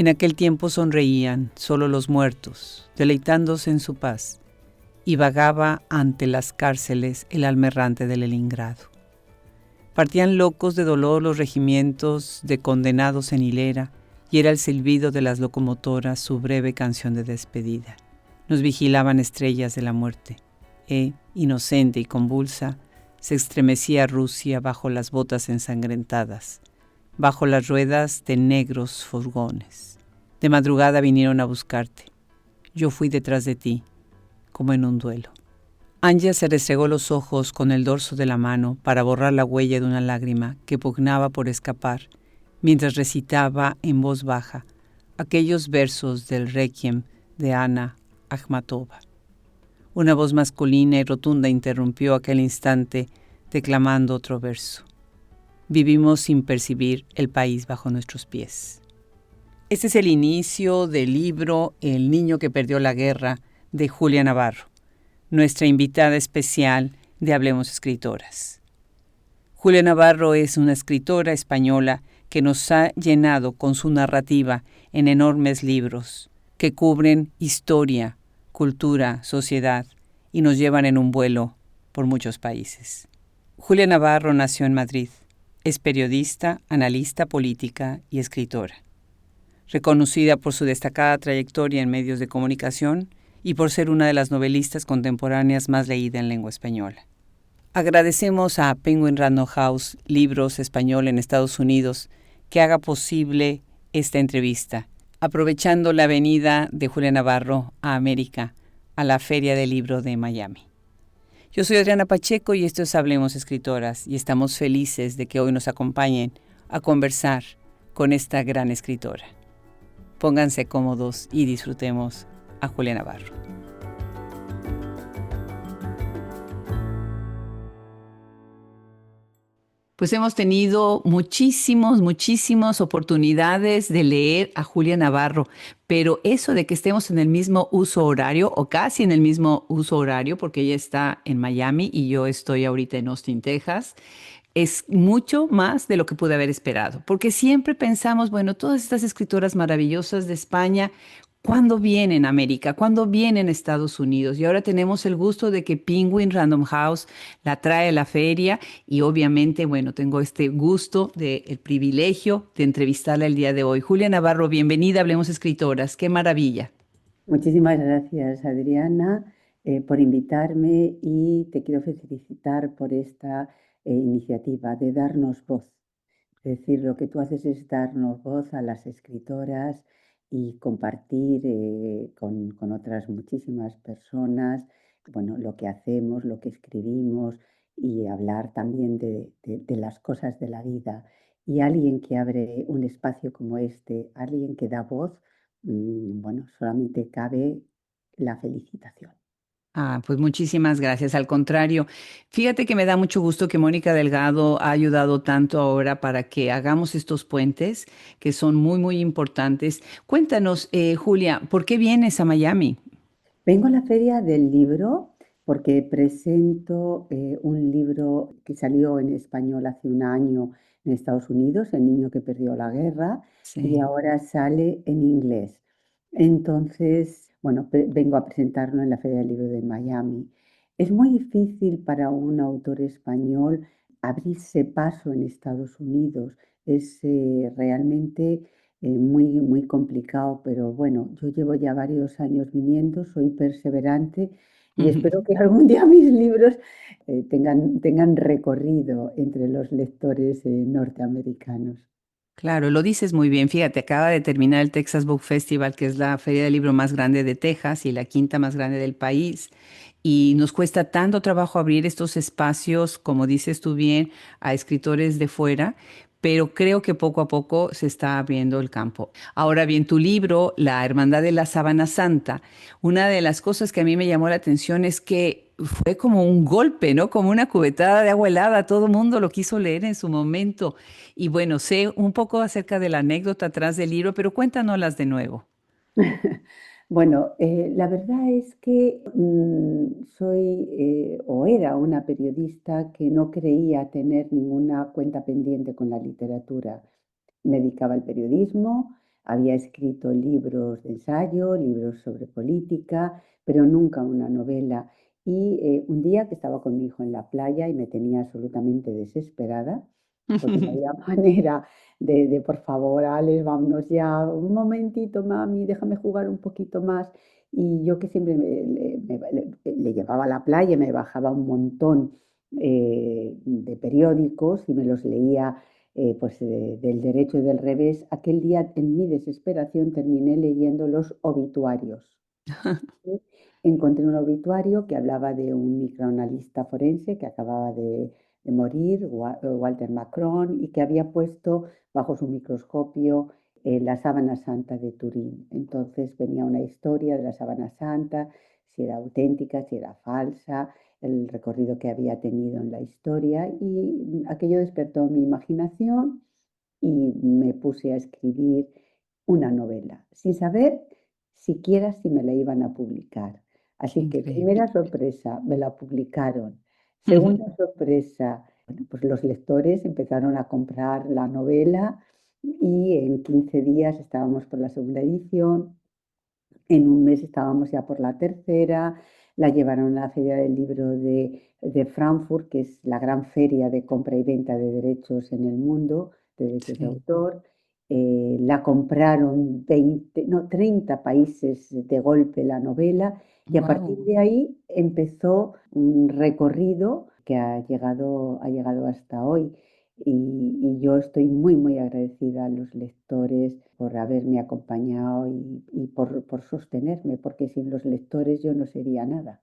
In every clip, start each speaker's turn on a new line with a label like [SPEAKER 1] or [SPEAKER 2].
[SPEAKER 1] En aquel tiempo sonreían solo los muertos, deleitándose en su paz, y vagaba ante las cárceles el alma errante de Leningrado. Partían locos de dolor los regimientos de condenados en hilera, y era el silbido de las locomotoras su breve canción de despedida. Nos vigilaban estrellas de la muerte, inocente y convulsa, se estremecía Rusia bajo las botas ensangrentadas, bajo las ruedas de negros furgones. De madrugada vinieron a buscarte. Yo fui detrás de ti, como en un duelo. Anya se restregó los ojos con el dorso de la mano para borrar la huella de una lágrima que pugnaba por escapar, mientras recitaba en voz baja aquellos versos del Requiem de Ana Akhmatova. Una voz masculina y rotunda interrumpió aquel instante declamando otro verso. Vivimos sin percibir el país bajo nuestros pies. Este es el inicio del libro El niño que perdió la guerra de Julia Navarro, nuestra invitada especial de Hablemos Escritoras. Julia Navarro es una escritora española que nos ha llenado con su narrativa en enormes libros que cubren historia, cultura, sociedad y nos llevan en un vuelo por muchos países. Julia Navarro nació en Madrid. Es periodista, analista política y escritora. Reconocida por su destacada trayectoria en medios de comunicación y por ser una de las novelistas contemporáneas más leída en lengua española. Agradecemos a Penguin Random House Libros Español en Estados Unidos que haga posible esta entrevista, aprovechando la venida de Julia Navarro a América, a la Feria del Libro de Miami. Yo soy Adriana Pacheco y esto es Hablemos Escritoras y estamos felices de que hoy nos acompañen a conversar con esta gran escritora. Pónganse cómodos y disfrutemos a Julia Navarro. Pues hemos tenido muchísimas oportunidades de leer a Julia Navarro, pero eso de que estemos en el mismo uso horario o casi en el mismo uso horario, porque ella está en Miami y yo estoy ahorita en Austin, Texas, es mucho más de lo que pude haber esperado, porque siempre pensamos, bueno, todas estas escritoras maravillosas de España, ¿cuándo vienen a América? ¿Cuándo vienen a Estados Unidos? Y ahora tenemos el gusto de que Penguin Random House la trae a la feria y obviamente, bueno, tengo este gusto, el privilegio de entrevistarla el día de hoy. Julia Navarro, bienvenida, Hablemos Escritoras, qué maravilla.
[SPEAKER 2] Muchísimas gracias, Adriana, por invitarme y te quiero felicitar por esta iniciativa de darnos voz. Es decir, lo que tú haces es darnos voz a las escritoras y compartir con otras muchísimas personas, bueno, lo que hacemos, lo que escribimos y hablar también de las cosas de la vida. Y alguien que abre un espacio como este, alguien que da voz, bueno, solamente cabe la felicitación.
[SPEAKER 1] Pues muchísimas gracias. Al contrario, fíjate que me da mucho gusto que Mónica Delgado ha ayudado tanto ahora para que hagamos estos puentes que son muy importantes. Cuéntanos, Julia, ¿por qué vienes a Miami?
[SPEAKER 2] Vengo a la feria del libro porque presento un libro que salió en español hace un año en Estados Unidos, El niño que perdió la guerra, y
[SPEAKER 1] Sí.
[SPEAKER 2] ahora sale en inglés. Entonces, bueno, vengo a presentarlo en la Feria del Libro de Miami. Es muy difícil para un autor español abrirse paso en Estados Unidos. Es realmente muy complicado, pero bueno, yo llevo ya varios años viniendo, soy perseverante y espero que algún día mis libros tengan recorrido entre los lectores norteamericanos.
[SPEAKER 1] Claro, lo dices muy bien. Fíjate, acaba de terminar el Texas Book Festival, que es la feria del libro más grande de Texas y la quinta más grande del país. Y nos cuesta tanto trabajo abrir estos espacios, como dices tú bien, a escritores de fuera, pero creo que poco a poco se está abriendo el campo. Ahora bien, tu libro, La Hermandad de la Sábana Santa, una de las cosas que a mí me llamó la atención es que fue como un golpe, ¿no? Como una cubetada de agua helada. Todo el mundo lo quiso leer en su momento. Y bueno, sé un poco acerca de la anécdota atrás del libro, pero cuéntanoslas de nuevo.
[SPEAKER 2] Bueno, la verdad es que soy o era una periodista que no creía tener ninguna cuenta pendiente con la literatura. Me dedicaba al periodismo, Había escrito libros de ensayo, libros sobre política, pero nunca una novela. Y un día que estaba con mi hijo en la playa y me tenía absolutamente desesperada, porque no había manera de, por favor, Alex, vámonos ya, un momentito, mami, déjame jugar un poquito más. Y yo que siempre le llevaba a la playa, me bajaba un montón de periódicos y me los leía del derecho y del revés. Aquel día, en mi desesperación, terminé leyendo los obituarios. ¿Sí? Encontré un obituario que hablaba de un microanalista forense que acababa de morir, Walter Macron, y que había puesto bajo su microscopio la sábana santa de Turín. Entonces venía una historia de la sábana santa, si era auténtica, si era falsa, el recorrido que había tenido en la historia, y aquello despertó mi imaginación y me puse a escribir una novela, sin saber siquiera si me la iban a publicar.
[SPEAKER 1] Qué
[SPEAKER 2] Así que
[SPEAKER 1] increíble.
[SPEAKER 2] primera sorpresa, me la publicaron. Segunda sorpresa, bueno, pues los lectores empezaron a comprar la novela y en 15 días estábamos por la segunda edición. En un mes estábamos ya por la tercera, la llevaron a la Feria del Libro de Frankfurt, que es la gran feria de compra y venta de derechos en el mundo, de derechos de
[SPEAKER 1] Sí.
[SPEAKER 2] autor. La compraron 20, no, 30 países de golpe la novela y a partir
[SPEAKER 1] Wow.
[SPEAKER 2] de ahí empezó un recorrido que ha llegado hasta hoy. Y yo estoy muy, muy agradecida a los lectores por haberme acompañado y por sostenerme, porque sin los lectores yo no sería nada.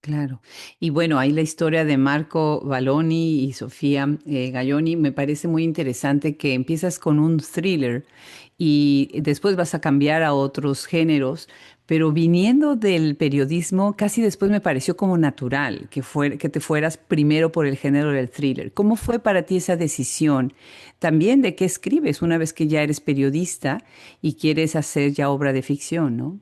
[SPEAKER 1] Claro. Y bueno, hay la historia de Marco Valloni y Sofía Galloni. Me parece muy interesante que empiezas con un thriller y después vas a cambiar a otros géneros, pero viniendo del periodismo, casi después me pareció como natural que te fueras primero por el género del thriller. ¿Cómo fue para ti esa decisión? También de qué escribes una vez que ya eres periodista y quieres hacer ya obra de ficción, ¿no?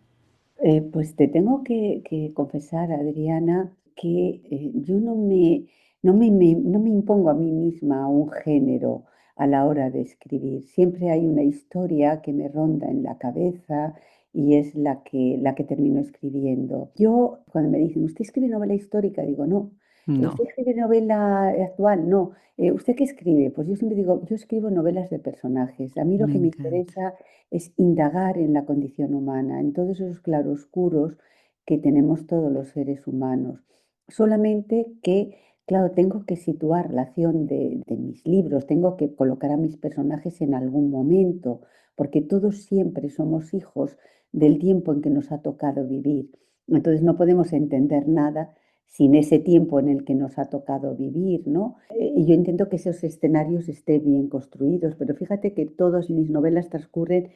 [SPEAKER 2] Pues te tengo que confesar, Adriana, que yo no me impongo a mí misma un género a la hora de escribir. Siempre hay una historia que me ronda en la cabeza y es la que termino escribiendo. Yo, cuando me dicen, ¿usted escribe novela histórica? Digo, no. ¿Usted
[SPEAKER 1] No,
[SPEAKER 2] escribe novela actual? No. ¿Usted qué escribe? Pues yo siempre digo, yo escribo novelas de personajes. A mí lo
[SPEAKER 1] me
[SPEAKER 2] que me
[SPEAKER 1] encanta.
[SPEAKER 2] interesa es indagar en la condición humana, en todos esos claroscuros que tenemos todos los seres humanos. Solamente que, claro, tengo que situar la acción de mis libros, tengo que colocar a mis personajes en algún momento, porque todos siempre somos hijos del tiempo en que nos ha tocado vivir. Entonces no podemos entender nada sin ese tiempo en el que nos ha tocado vivir, ¿no? Y yo intento que esos escenarios estén bien construidos, pero fíjate que todas mis novelas transcurren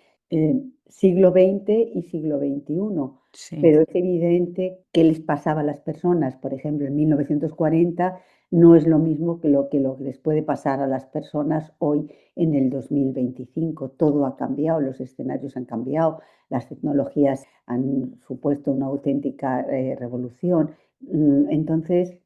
[SPEAKER 2] siglo XX y siglo XXI.
[SPEAKER 1] Sí.
[SPEAKER 2] Pero es evidente qué les pasaba a las personas. Por ejemplo, en 1940 no es lo mismo que lo que les puede pasar a las personas hoy en el 2025. Todo ha cambiado, los escenarios han cambiado, las tecnologías han supuesto una auténtica revolución. Entonces,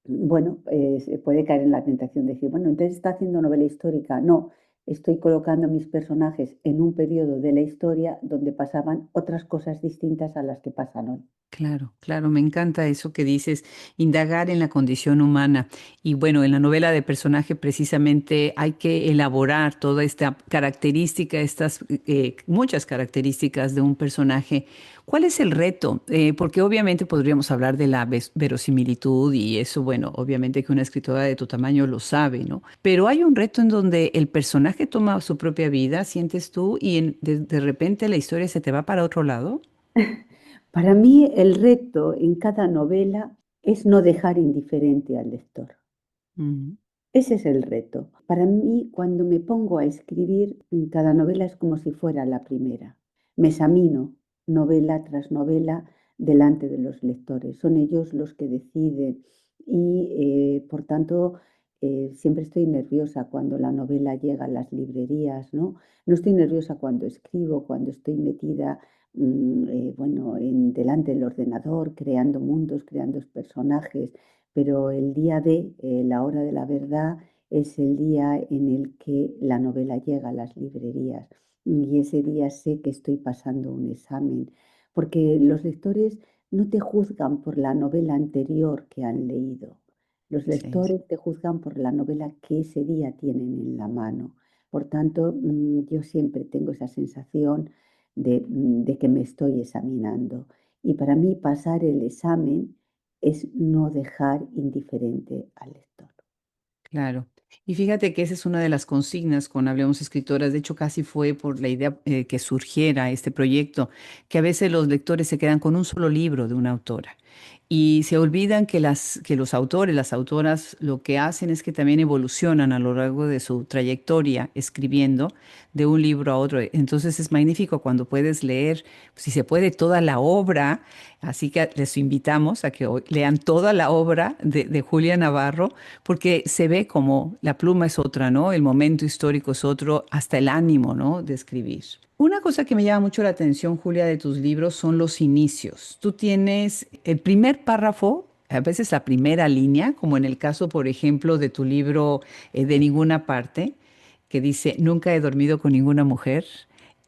[SPEAKER 2] bueno, se puede caer en la tentación de decir, bueno, entonces está haciendo novela histórica. No, estoy colocando a mis personajes en un periodo de la historia donde pasaban otras cosas distintas a las que pasan hoy.
[SPEAKER 1] Claro, claro, me encanta eso que dices, indagar en la condición humana. Y bueno, en la novela de personaje precisamente hay que elaborar toda esta característica, estas muchas características de un personaje. ¿Cuál es el reto? Porque obviamente podríamos hablar de la verosimilitud y eso, bueno, obviamente que una escritora de tu tamaño lo sabe, ¿no? Pero hay un reto en donde el personaje toma su propia vida, sientes tú, y de repente la historia se te va para otro lado.
[SPEAKER 2] Para mí, el reto en cada novela es no dejar indiferente al lector.
[SPEAKER 1] Mm,
[SPEAKER 2] Ese es el reto. Para mí, cuando me pongo a escribir, cada novela es como si fuera la primera. Me examino novela tras novela delante de los lectores. Son ellos los que deciden y, por tanto, siempre estoy nerviosa cuando la novela llega a las librerías, ¿no? No estoy nerviosa cuando escribo, cuando estoy metida, bueno, delante del ordenador, creando mundos, creando personajes, pero el día de, la hora de la verdad, es el día en el que la novela llega a las librerías. y ese día sé que estoy pasando un examen, porque los lectores no te juzgan por la novela anterior que han leído. Los
[SPEAKER 1] Sí.
[SPEAKER 2] lectores te juzgan por la novela que ese día tienen en la mano. Por tanto, yo siempre tengo esa sensación de que me estoy examinando. Y para mí pasar el examen es no dejar indiferente al lector.
[SPEAKER 1] Claro. Y fíjate que esa es una de las consignas con Hablemos Escritoras. De hecho, casi fue por la idea que surgiera este proyecto, que a veces los lectores se quedan con un solo libro de una autora y se olvidan que que los autores, las autoras, lo que hacen es que también evolucionan a lo largo de su trayectoria escribiendo de un libro a otro. Entonces es magnífico cuando puedes leer, si se puede, toda la obra. Así que les invitamos a que hoy lean toda la obra de Julia Navarro, porque se ve como la pluma es otra, ¿no? El momento histórico es otro, hasta el ánimo, ¿no? De escribir. Una cosa que me llama mucho la atención, Julia, de tus libros son los inicios. Tú tienes el primer párrafo, a veces la primera línea, como en el caso, por ejemplo, de tu libro De ninguna parte, que dice, nunca he dormido con ninguna mujer.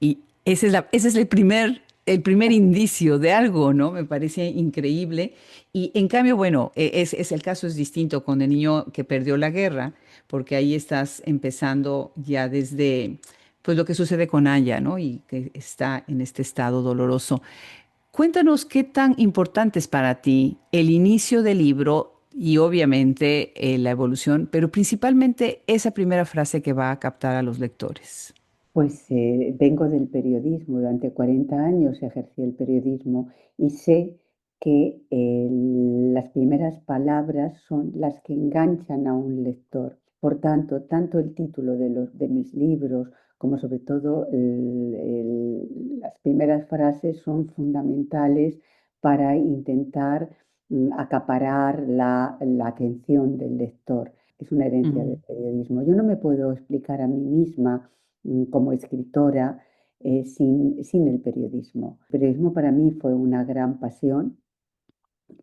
[SPEAKER 1] Y ese es el primer indicio de algo, ¿no? Me parece increíble. Y en cambio, bueno, el caso es distinto con el niño que perdió la guerra, porque ahí estás empezando ya desde, pues lo que sucede con Aya, ¿no? Y que está en este estado doloroso. Cuéntanos qué tan importante es para ti el inicio del libro y obviamente la evolución, pero principalmente esa primera frase que va a captar a los lectores.
[SPEAKER 2] Pues vengo del periodismo, durante 40 años ejercí el periodismo y sé que las primeras palabras son las que enganchan a un lector. Por tanto, tanto el título de mis libros como sobre todo las primeras frases son fundamentales para intentar acaparar la atención del lector. Es una herencia del
[SPEAKER 1] Mm,
[SPEAKER 2] periodismo. Yo no me puedo explicar a mí misma como escritora sin el periodismo. El periodismo para mí fue una gran pasión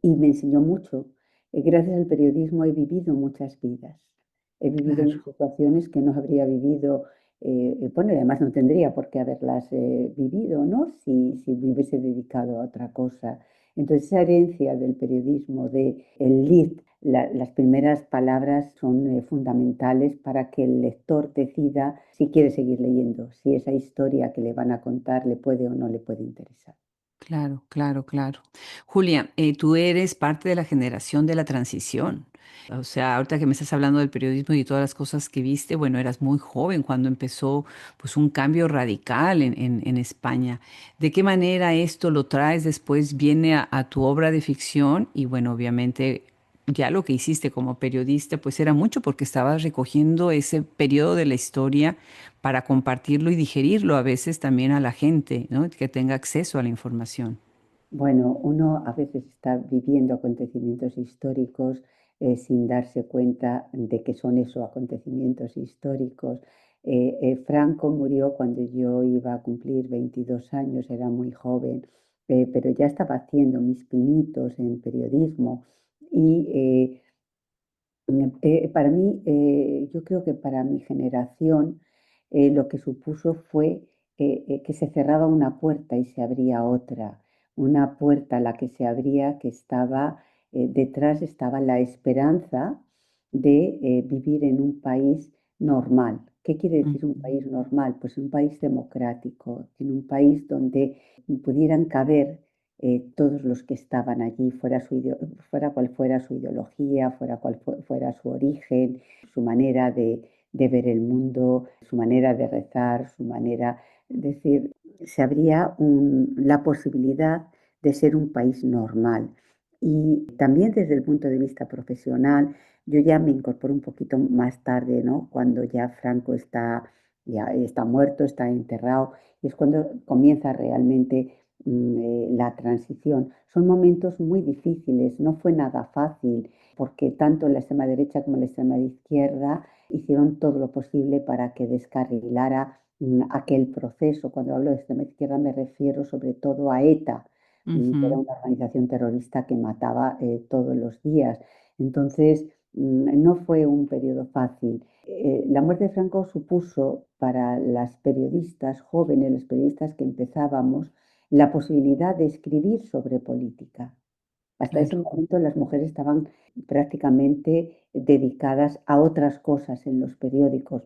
[SPEAKER 2] y me enseñó mucho. Gracias al periodismo he vivido muchas vidas. He vivido
[SPEAKER 1] claro.
[SPEAKER 2] situaciones que no habría vivido, bueno, y además no tendría por qué haberlas vivido, ¿no? Si me hubiese dedicado a otra cosa. Entonces, esa herencia del periodismo, de el lead, las primeras palabras son fundamentales para que el lector decida si quiere seguir leyendo, si esa historia que le van a contar le puede o no le puede interesar.
[SPEAKER 1] Claro, claro, claro. Julia, tú eres parte de la generación de la transición. O sea, ahorita que me estás hablando del periodismo y todas las cosas que viste, bueno, eras muy joven cuando empezó pues un cambio radical en España. ¿De qué manera esto lo traes después, viene a tu obra de ficción? Y bueno, obviamente ya lo que hiciste como periodista pues era mucho porque estabas recogiendo ese periodo de la historia para compartirlo y digerirlo a veces también a la gente, ¿no? Que tenga acceso a la información.
[SPEAKER 2] Bueno, uno a veces está viviendo acontecimientos históricos sin darse cuenta de que son esos acontecimientos históricos. Franco murió cuando yo iba a cumplir 22 años, era muy joven, pero ya estaba haciendo mis pinitos en periodismo y para mí, yo creo que para mi generación, lo que supuso fue que se cerraba una puerta y se abría otra. Una puerta a la que se abría, que estaba detrás, estaba la esperanza de vivir en un país normal. ¿Qué quiere decir un
[SPEAKER 1] Ujú,
[SPEAKER 2] país normal? Pues un país democrático, en un país donde pudieran caber todos los que estaban allí, fuera cual fuera su ideología, fuera cual fuera su origen, su manera de ver el mundo, su manera de rezar, su manera, es decir, se abría la posibilidad de ser un país normal. Y también desde el punto de vista profesional, yo ya me incorporo un poquito más tarde, ¿no? Cuando ya Franco ya está muerto, está enterrado, y es cuando comienza realmente la transición. Son momentos muy difíciles, no fue nada fácil, porque tanto la extrema derecha como la extrema izquierda hicieron todo lo posible para que descarrilara aquel proceso. Cuando hablo de extrema izquierda me refiero sobre todo a ETA, que era
[SPEAKER 1] ujú,
[SPEAKER 2] una organización terrorista que mataba todos los días. Entonces, no fue un periodo fácil. La muerte de Franco supuso para las periodistas jóvenes, los periodistas que empezábamos, la posibilidad de escribir sobre política. Hasta ese
[SPEAKER 1] Claro,
[SPEAKER 2] momento las mujeres estaban prácticamente dedicadas a otras cosas en los periódicos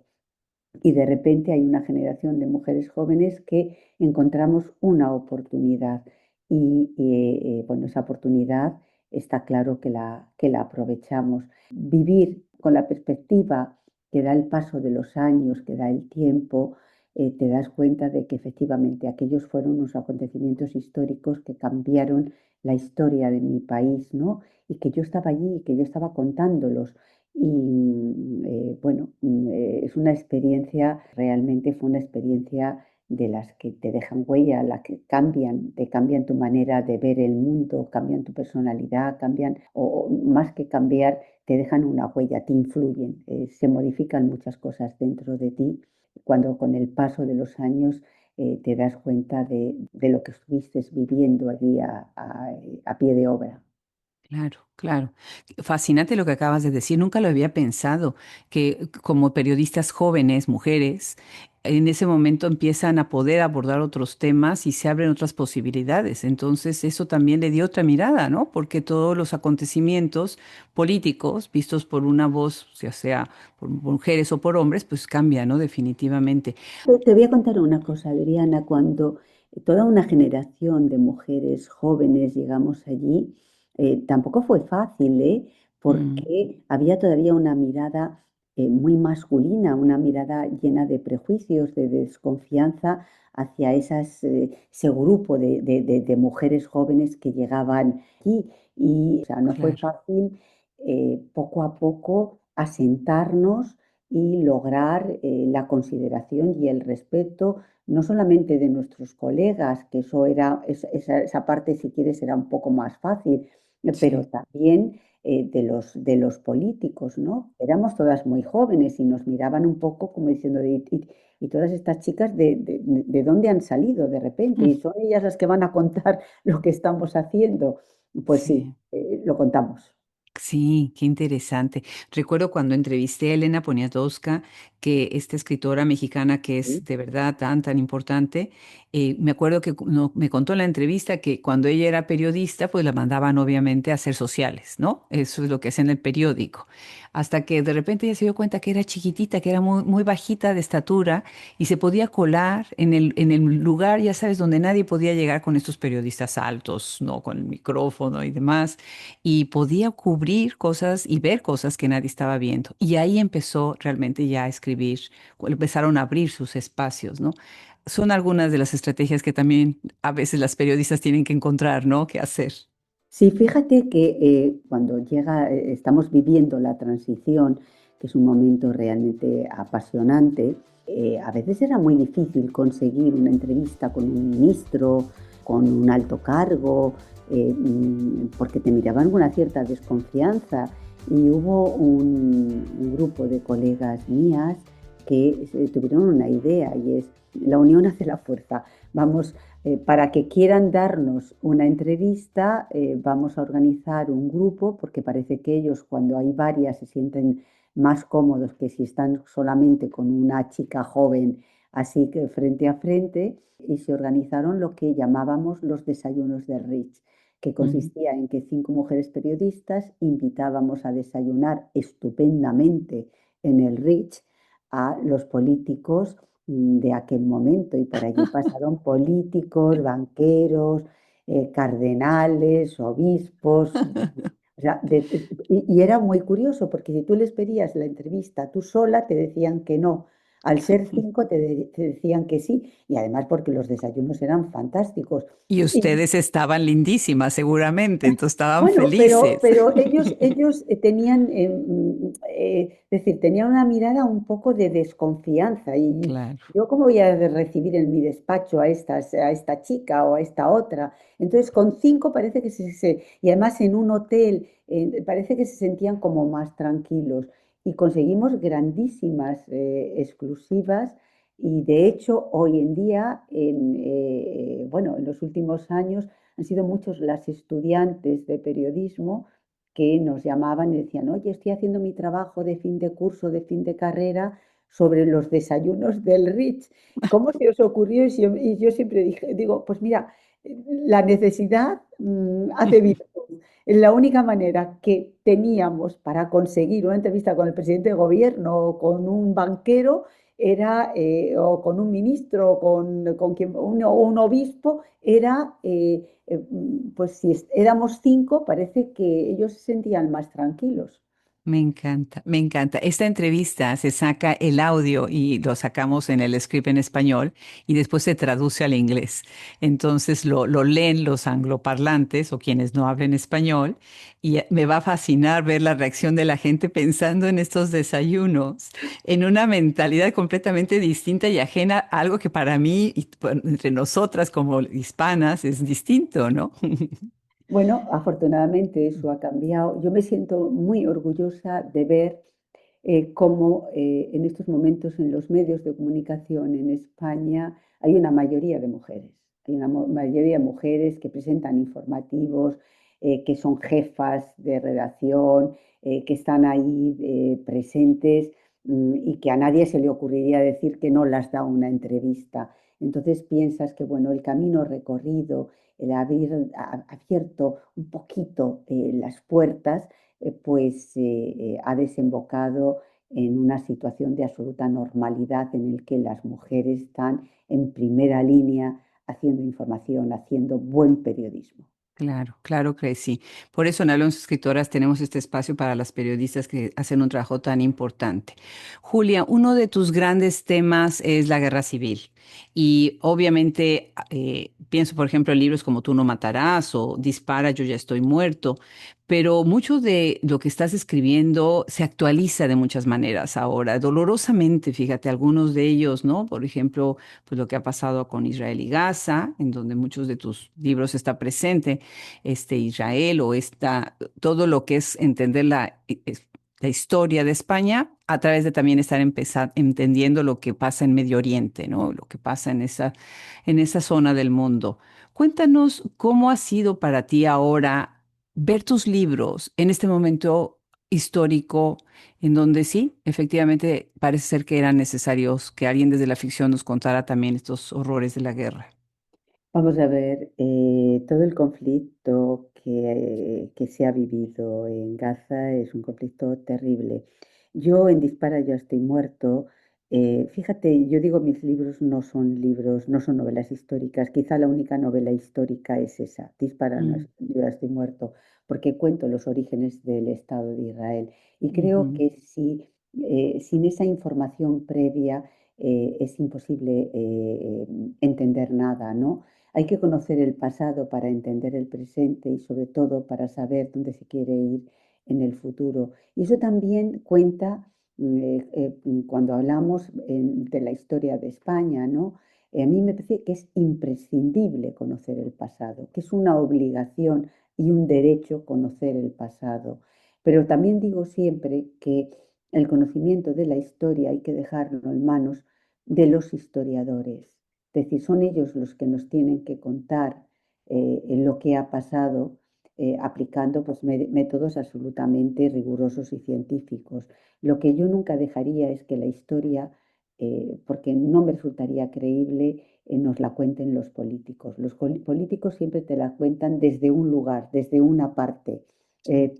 [SPEAKER 2] y de repente hay una generación de mujeres jóvenes que encontramos una oportunidad bueno, esa oportunidad está claro que la aprovechamos. Vivir con la perspectiva que da el paso de los años, que da el tiempo, te das cuenta de que efectivamente aquellos fueron unos acontecimientos históricos que cambiaron la historia de mi país, ¿no? Y que yo estaba allí, que yo estaba contándolos. Y bueno, es una experiencia, realmente fue una experiencia de las que te dejan huella, las que cambian, te cambian tu manera de ver el mundo, cambian tu personalidad, cambian, o más que cambiar, te dejan una huella, te influyen, se modifican muchas cosas dentro de ti cuando con el paso de los años te das cuenta de lo que estuviste viviendo allí a pie de obra.
[SPEAKER 1] claro, claro. Fascinante lo que acabas de decir. Nunca lo había pensado, que como periodistas jóvenes, mujeres, en ese momento empiezan a poder abordar otros temas y se abren otras posibilidades. Entonces, eso también le dio otra mirada, ¿no? Porque todos los acontecimientos políticos, vistos por una voz, ya sea por mujeres o por hombres, pues cambian, ¿no? Definitivamente.
[SPEAKER 2] Te voy a contar una cosa, Adriana, cuando toda una generación de mujeres jóvenes llegamos allí, tampoco fue fácil, ¿eh?
[SPEAKER 1] Mm,
[SPEAKER 2] Porque había todavía una mirada muy masculina, una mirada llena de prejuicios, de desconfianza hacia ese grupo de mujeres jóvenes que llegaban aquí. Y o sea, no fue
[SPEAKER 1] claro.
[SPEAKER 2] fácil poco a poco asentarnos y lograr la consideración y el respeto, no solamente de nuestros colegas, que eso era, esa parte, si quieres, era un poco más fácil, pero
[SPEAKER 1] Sí.
[SPEAKER 2] también de los políticos, ¿no? Éramos todas muy jóvenes y nos miraban un poco como diciendo, y todas estas chicas, de dónde han salido de repente? ¿Y son ellas las que van a contar lo que estamos haciendo? Pues sí,
[SPEAKER 1] Sí.
[SPEAKER 2] lo contamos.
[SPEAKER 1] Sí, qué interesante. Recuerdo cuando entrevisté a Elena Poniatowska, que esta escritora mexicana que es
[SPEAKER 2] ¿Sí?
[SPEAKER 1] de verdad tan importante, me acuerdo que me contó en la entrevista que cuando ella era periodista, pues la mandaban obviamente a hacer sociales, ¿no? Eso es lo que hacía en el periódico. Hasta que de repente ella se dio cuenta que era chiquitita, que era muy bajita de estatura y se podía colar en el lugar, ya sabes, donde nadie podía llegar con estos periodistas altos, ¿no? Con el micrófono y demás y podía cubrir cosas y ver cosas que nadie estaba viendo. Y ahí empezó realmente ya a escribir, empezaron a abrir sus espacios, ¿no? Son algunas de las estrategias que también a veces las periodistas tienen que encontrar, ¿no? ¿Qué hacer?
[SPEAKER 2] Sí, fíjate que cuando llega, estamos viviendo la transición, que es un momento realmente apasionante, a veces era muy difícil conseguir una entrevista con un ministro, con un alto cargo, porque te miraban con una cierta desconfianza. Y hubo un grupo de colegas mías que tuvieron una idea y es, la unión hace la fuerza. Vamos para que quieran darnos una entrevista, vamos a organizar un grupo, porque parece que ellos cuando hay varias se sienten más cómodos que si están solamente con una chica joven, así que frente a frente, y se organizaron lo que llamábamos los desayunos de Rich, que
[SPEAKER 1] Ujú.
[SPEAKER 2] consistía en que 5 mujeres periodistas invitábamos a desayunar estupendamente en el Rich a los políticos de aquel momento y por allí pasaron políticos, banqueros, cardenales, obispos. O sea, y era muy curioso porque si tú les pedías la entrevista tú sola, te decían que no. Al ser 5, te decían que sí. Y además porque los desayunos eran fantásticos.
[SPEAKER 1] Y
[SPEAKER 2] Y
[SPEAKER 1] ustedes estaban lindísimas, seguramente, entonces estaban
[SPEAKER 2] bueno,
[SPEAKER 1] felices.
[SPEAKER 2] pero ellos tenían, es decir, tenían una mirada un poco de desconfianza. Y
[SPEAKER 1] Claro.
[SPEAKER 2] yo, ¿cómo voy a recibir en mi despacho a esta chica o a esta otra? Entonces, con 5 parece que y además en un hotel, parece que se sentían como más tranquilos. Y conseguimos grandísimas exclusivas. Y de hecho, hoy en día, bueno, en los últimos años, han sido muchos las estudiantes de periodismo que nos llamaban y decían, oye, estoy haciendo mi trabajo de fin de curso, de fin de carrera sobre los desayunos del Ritz. ¿Cómo se os ocurrió? Y yo siempre digo, pues mira, la necesidad hace virtud. La única manera que teníamos para conseguir una entrevista con el presidente de gobierno o con un banquero era, o con un ministro, o con quien, un obispo, era, pues si éramos 5, parece que ellos se sentían más tranquilos.
[SPEAKER 1] Me encanta, me encanta. Esta entrevista se saca el audio y lo sacamos en el script en español y después se traduce al inglés. Entonces lo leen los angloparlantes o quienes no hablen español y me va a fascinar ver la reacción de la gente pensando en estos desayunos, en una mentalidad completamente distinta y ajena a algo que para mí y entre nosotras como hispanas es distinto, ¿no?
[SPEAKER 2] Bueno, afortunadamente eso ha cambiado. Yo me siento muy orgullosa de ver cómo en estos momentos en los medios de comunicación en España hay una mayoría de mujeres. Hay una mayoría de mujeres que presentan informativos, que son jefas de redacción, que están ahí presentes, y que a nadie se le ocurriría decir que no las da una entrevista. Entonces piensas que bueno, el camino recorrido, el haber abierto un poquito las puertas, pues ha desembocado en una situación de absoluta normalidad en el que las mujeres están en primera línea haciendo información, haciendo buen periodismo.
[SPEAKER 1] Claro, claro que sí. Por eso en Hablemos Escritoras tenemos este espacio para las periodistas que hacen un trabajo tan importante. Julia, uno de tus grandes temas es la guerra civil. Y obviamente pienso, por ejemplo, en libros como Tú no matarás o Dispara, yo ya estoy muerto. Pero mucho de lo que estás escribiendo se actualiza de muchas maneras ahora, dolorosamente, fíjate, algunos de ellos, ¿no? Por ejemplo, pues lo que ha pasado con Israel y Gaza, en donde muchos de tus libros está presente Israel o todo lo que es entender la historia de España a través de también estar entendiendo lo que pasa en Medio Oriente, ¿no? Lo que pasa en esa zona del mundo. Cuéntanos cómo ha sido para ti ahora ver tus libros en este momento histórico en donde sí, efectivamente parece ser que eran necesarios que alguien desde la ficción nos contara también estos horrores de la guerra.
[SPEAKER 2] Vamos a ver, todo el conflicto que se ha vivido en Gaza es un conflicto terrible. Yo en Dispara, yo estoy muerto. Fíjate, yo digo mis libros no son libros, no son novelas históricas. Quizá la única novela histórica es esa, Dispara, no
[SPEAKER 1] Mm,
[SPEAKER 2] yo ya estoy muerto, porque cuento los orígenes del Estado de Israel. Y creo
[SPEAKER 1] ujú.
[SPEAKER 2] que si, sin esa información previa es imposible entender nada, ¿no? Hay que conocer el pasado para entender el presente y sobre todo para saber dónde se quiere ir en el futuro. Y eso también cuenta cuando hablamos de la historia de España, ¿no? A mí me parece que es imprescindible conocer el pasado, que es una obligación y un derecho conocer el pasado. Pero también digo siempre que el conocimiento de la historia hay que dejarlo en manos de los historiadores. Es decir, son ellos los que nos tienen que contar en lo que ha pasado, aplicando pues, métodos absolutamente rigurosos y científicos. Lo que yo nunca dejaría es que la historia, porque no me resultaría creíble, nos la cuenten los políticos. Los políticos siempre te la cuentan desde un lugar, desde una parte,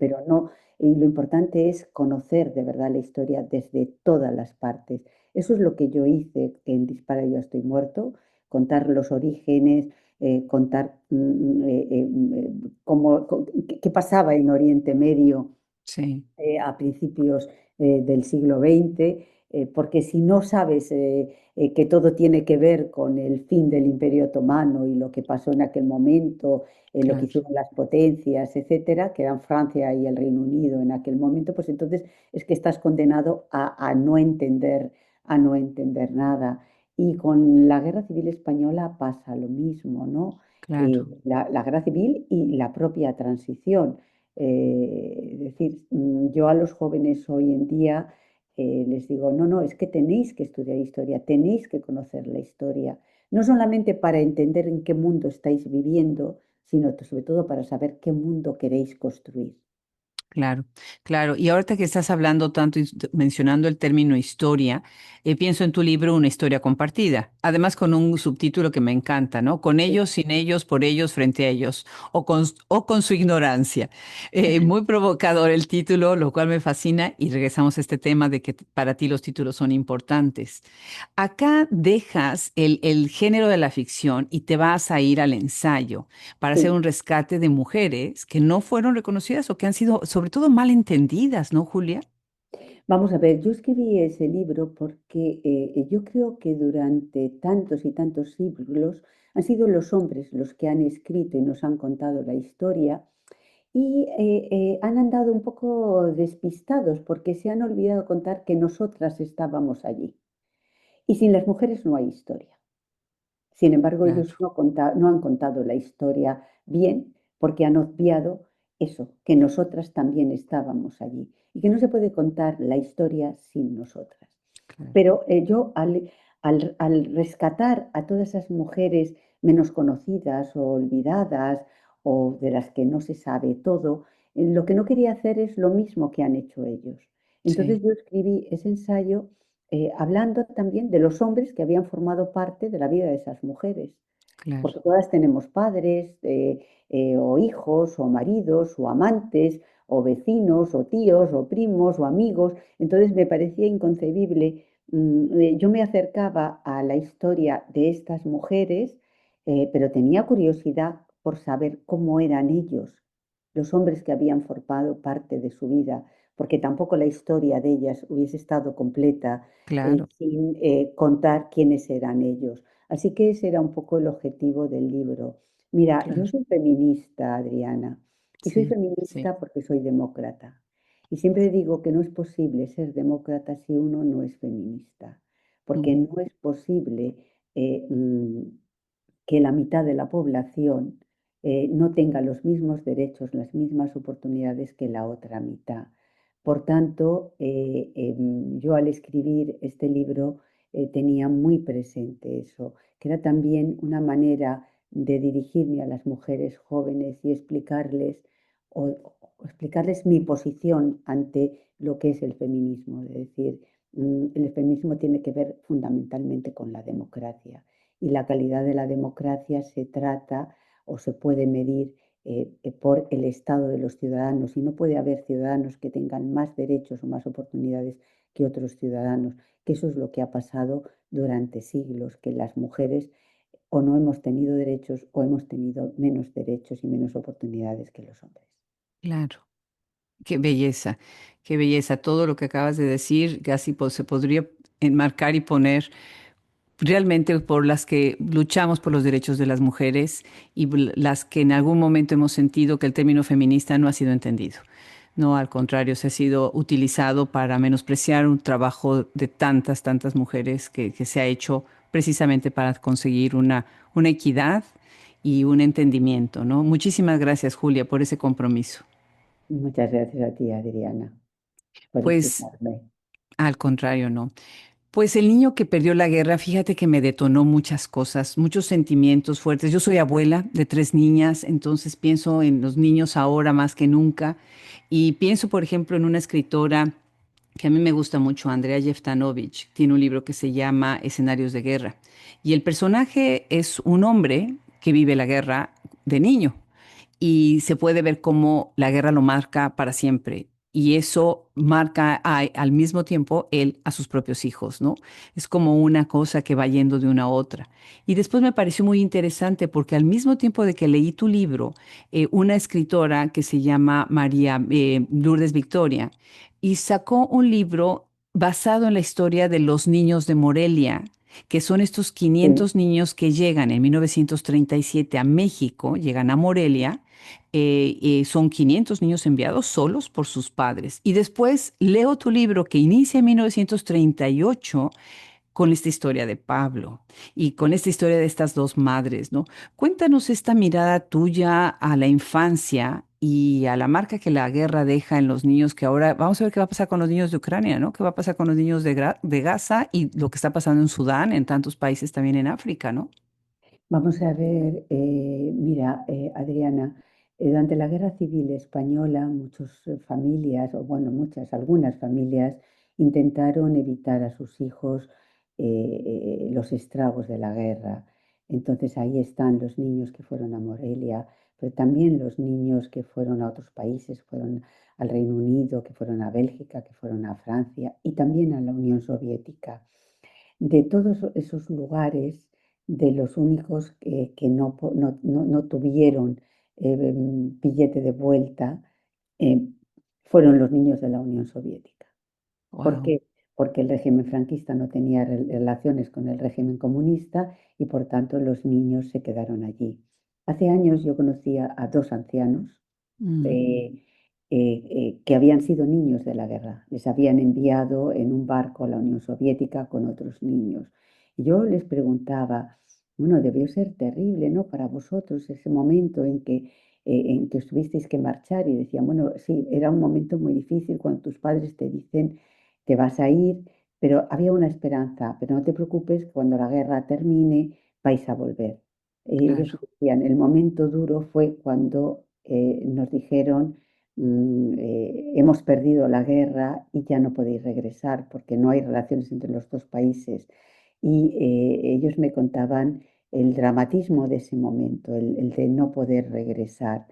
[SPEAKER 2] pero no, y lo importante es conocer de verdad la historia desde todas las partes. Eso es lo que yo hice en Dispara, yo estoy muerto, contar los orígenes, contar qué pasaba en Oriente Medio
[SPEAKER 1] Sí,
[SPEAKER 2] a principios del siglo XX, porque si no sabes que todo tiene que ver con el fin del Imperio Otomano y lo que pasó en aquel momento, lo que
[SPEAKER 1] claro.
[SPEAKER 2] hicieron las potencias, etcétera, que eran Francia y el Reino Unido en aquel momento, pues entonces es que estás condenado a no entender nada. Y con la Guerra Civil Española pasa lo mismo, ¿no?
[SPEAKER 1] Claro.
[SPEAKER 2] La Guerra Civil y la propia transición. Es decir, yo a los jóvenes hoy en día les digo, no, no, es que tenéis que estudiar historia, tenéis que conocer la historia, no solamente para entender en qué mundo estáis viviendo, sino sobre todo para saber qué mundo queréis construir.
[SPEAKER 1] Claro, claro. Y ahorita que estás hablando tanto y mencionando el término historia, pienso en tu libro Una historia compartida, además con un subtítulo que me encanta, ¿no? Con ellos, sin ellos, por ellos, frente a ellos, o con su ignorancia. Muy provocador el título, lo cual me fascina y regresamos a este tema de que para ti los títulos son importantes. Acá dejas el género de la ficción y te vas a ir al ensayo para hacer
[SPEAKER 2] Sí.
[SPEAKER 1] un rescate de mujeres que no fueron reconocidas o que han sido sobre todo mal entendidas, ¿no, Julia?
[SPEAKER 2] Vamos a ver, yo escribí ese libro porque yo creo que durante tantos y tantos siglos han sido los hombres los que han escrito y nos han contado la historia y han andado un poco despistados porque se han olvidado contar que nosotras estábamos allí. Y sin las mujeres no hay historia. Sin embargo, ellos
[SPEAKER 1] Claro,
[SPEAKER 2] no han contado la historia bien porque han obviado eso, que nosotras también estábamos allí y que no se puede contar la historia sin nosotras.
[SPEAKER 1] claro,
[SPEAKER 2] Pero yo al rescatar a todas esas mujeres menos conocidas o olvidadas o de las que no se sabe todo, lo que no quería hacer es lo mismo que han hecho ellos. Entonces
[SPEAKER 1] sí,
[SPEAKER 2] yo escribí ese ensayo hablando también de los hombres que habían formado parte de la vida de esas mujeres,
[SPEAKER 1] claro,
[SPEAKER 2] porque todas tenemos padres o hijos o maridos o amantes o vecinos o tíos o primos o amigos. Entonces me parecía inconcebible. Yo me acercaba a la historia de estas mujeres, pero tenía curiosidad por saber cómo eran ellos, los hombres que habían formado parte de su vida, porque tampoco la historia de ellas hubiese estado completa
[SPEAKER 1] claro,
[SPEAKER 2] sin contar quiénes eran ellos. Así que ese era un poco el objetivo del libro. Mira, yo
[SPEAKER 1] claro,
[SPEAKER 2] soy feminista, Adriana, y soy
[SPEAKER 1] sí, sí,
[SPEAKER 2] feminista porque soy demócrata. Y siempre digo que no es posible ser demócrata si uno no es feminista, porque
[SPEAKER 1] ujú,
[SPEAKER 2] no es posible eh, mm, que la mitad de la población no tenga los mismos derechos, las mismas oportunidades que la otra mitad. Por tanto, yo al escribir este libro tenía muy presente eso, que era también una manera de dirigirme a las mujeres jóvenes y o explicarles mi posición ante lo que es el feminismo. Es decir, el feminismo tiene que ver fundamentalmente con la democracia y la calidad de la democracia se trata o se puede medir por el estado de los ciudadanos y no puede haber ciudadanos que tengan más derechos o más oportunidades que otros ciudadanos, que eso es lo que ha pasado durante siglos, que las mujeres o no hemos tenido derechos o hemos tenido menos derechos y menos oportunidades que los hombres.
[SPEAKER 1] claro. Qué belleza. Todo lo que acabas de decir casi se podría enmarcar y poner realmente por las que luchamos por los derechos de las mujeres y las que en algún momento hemos sentido que el término feminista no ha sido entendido. No, al contrario, se ha sido utilizado para menospreciar un trabajo de tantas, tantas mujeres que se ha hecho precisamente para conseguir una equidad y un entendimiento, ¿no? Muchísimas gracias, Julia, por ese compromiso.
[SPEAKER 2] Muchas gracias a ti, Adriana, por
[SPEAKER 1] Pues,
[SPEAKER 2] escucharme.
[SPEAKER 1] al contrario, no. Pues el niño que perdió la guerra, fíjate que me detonó muchas cosas, muchos sentimientos fuertes. Yo soy abuela de tres niñas, entonces pienso en los niños ahora más que nunca y pienso, por ejemplo, en una escritora que a mí me gusta mucho, Andrea Jeftanovich. Tiene un libro que se llama Escenarios de Guerra y el personaje es un hombre que vive la guerra de niño y se puede ver cómo la guerra lo marca para siempre. Y eso marca al mismo tiempo él a sus propios hijos, ¿no? Es como una cosa que va yendo de una a otra. Y después me pareció muy interesante porque al mismo tiempo de que leí tu libro, una escritora que se llama María Lourdes Victoria, y sacó un libro basado en la historia de los niños de Morelia, que son estos
[SPEAKER 2] Sí.
[SPEAKER 1] 500 niños que llegan en 1937 a México, llegan a Morelia, son 500 niños enviados solos por sus padres. Y después leo tu libro que inicia en 1938 con esta historia de Pablo y con esta historia de estas dos madres, ¿no? Cuéntanos esta mirada tuya a la infancia y a la marca que la guerra deja en los niños, que ahora vamos a ver qué va a pasar con los niños de Ucrania, ¿no? ¿Qué va a pasar con los niños de Gaza y lo que está pasando en Sudán, en tantos países también en África, ¿no?
[SPEAKER 2] Vamos a ver, mira, Adriana. Durante la Guerra Civil Española, muchas familias, o bueno, algunas familias intentaron evitar a sus hijos los estragos de la guerra. Entonces ahí están los niños que fueron a Morelia, pero también los niños que fueron a otros países, fueron al Reino Unido, que fueron a Bélgica, que fueron a Francia y también a la Unión Soviética. De todos esos lugares, de los únicos que no tuvieron billete de vuelta, eh, fueron los niños de la Unión Soviética. ¿Por
[SPEAKER 1] Wow.
[SPEAKER 2] qué? Porque el régimen franquista no tenía relaciones con el régimen comunista y por tanto los niños se quedaron allí. Hace años yo conocía a dos ancianos eh, que habían sido niños de la guerra. Les habían enviado en un barco a la Unión Soviética con otros niños. Y yo les preguntaba, bueno, debió ser terrible, ¿no? Para vosotros ese momento en que os tuvisteis que marchar y decían, bueno, sí, era un momento muy difícil cuando tus padres te dicen, te vas a ir, pero había una esperanza, pero no te preocupes, cuando la guerra termine vais a volver. Ellos
[SPEAKER 1] Claro,
[SPEAKER 2] decían, el momento duro fue cuando nos dijeron, hemos perdido la guerra y ya no podéis regresar porque no hay relaciones entre los dos países. Y ellos me contaban el dramatismo de ese momento, el de no poder regresar.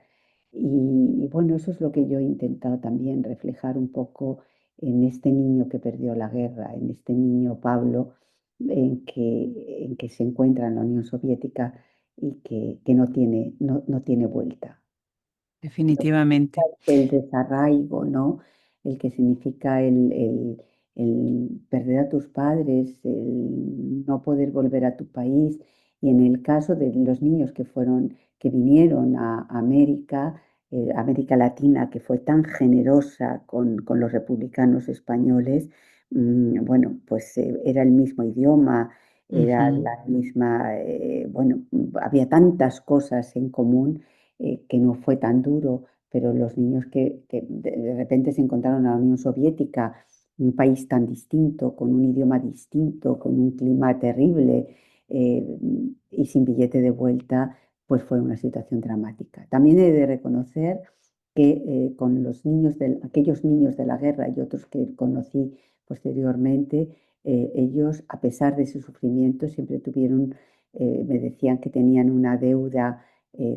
[SPEAKER 2] Y bueno, eso es lo que yo he intentado también reflejar un poco en este niño que perdió la guerra, en este niño Pablo, en que se encuentra en la Unión Soviética y que no tiene vuelta. Lo que significa
[SPEAKER 1] definitivamente.
[SPEAKER 2] el desarraigo, ¿no? El que significa el perder a tus padres, el no poder volver a tu país. Y en el caso de los niños que vinieron a América, América Latina, que fue tan generosa con los republicanos españoles, bueno, pues era el mismo idioma, era
[SPEAKER 1] Ujú.
[SPEAKER 2] la misma, bueno, había tantas cosas en común que no fue tan duro, pero los niños que de repente se encontraron en la Unión Soviética, un país tan distinto, con un idioma distinto, con un clima terrible eh, y sin billete de vuelta, pues fue una situación dramática. También he de reconocer que con aquellos niños de la guerra y otros que conocí posteriormente, ellos, a pesar de su sufrimiento, siempre me decían que tenían una deuda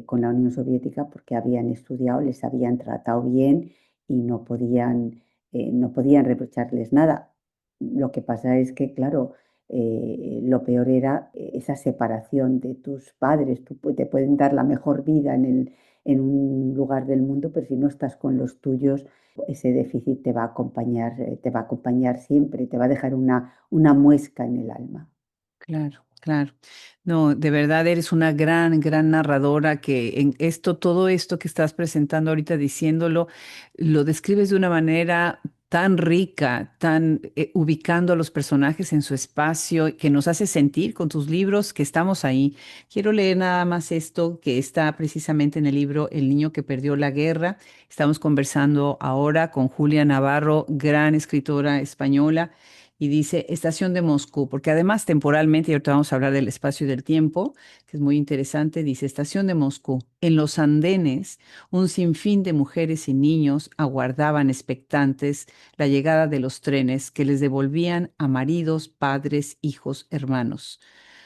[SPEAKER 2] con la Unión Soviética porque habían estudiado, les habían tratado bien y no podían reprocharles nada. Lo que pasa es que, claro, lo peor era esa separación de tus padres. Te pueden dar la mejor vida en un lugar del mundo, pero si no estás con los tuyos, ese déficit te va a acompañar siempre, te va a dejar una muesca en el alma.
[SPEAKER 1] Claro, claro. No, de verdad eres una gran, gran narradora que en esto, todo esto que estás presentando ahorita diciéndolo, lo describes de una manera tan rica, tan ubicando a los personajes en su espacio, que nos hace sentir con tus libros que estamos ahí. Quiero leer nada más esto que está precisamente en el libro El niño que perdió la guerra. Estamos conversando ahora con Julia Navarro, gran escritora española y dice Estación de Moscú, porque además temporalmente, y ahorita vamos a hablar del espacio y del tiempo, que es muy interesante, dice Estación de Moscú. En los andenes, un sinfín de mujeres y niños aguardaban expectantes la llegada de los trenes que les devolvían a maridos, padres, hijos, hermanos